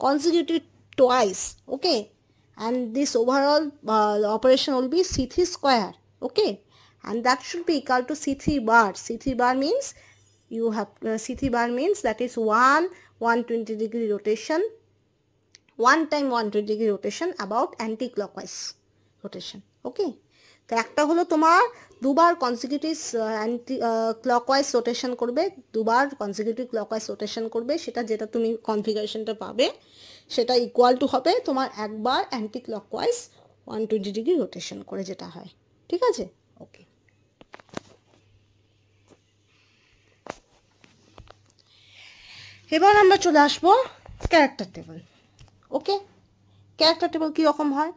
consecutive twice, okay, and this overall operation will be C3 square, okay, and that should be equal to C3 bar. C3 bar means you have C3 bar means that is 120 degree rotation, one time 120 degree rotation about anti-clockwise rotation, okay. তো একটা হলো তোমার দুবার consecutive anti clockwise rotation করবে, দুবার consecutive clockwise rotation করবে, সেটা যেটা তুমি কনফিগারেশনটা পাবে সেটা ইকুয়াল টু হবে তোমার একবার অ্যান্টি ক্লকওয়াইজ 120 ডিগ্রি রোটেশন করে যেটা হয়, ঠিক আছে, ওকে। এবার আমরা চলে আসবো ক্যারেক্টার টেবল, ওকে। ক্যারেক্টার টেবল কীরকম হয়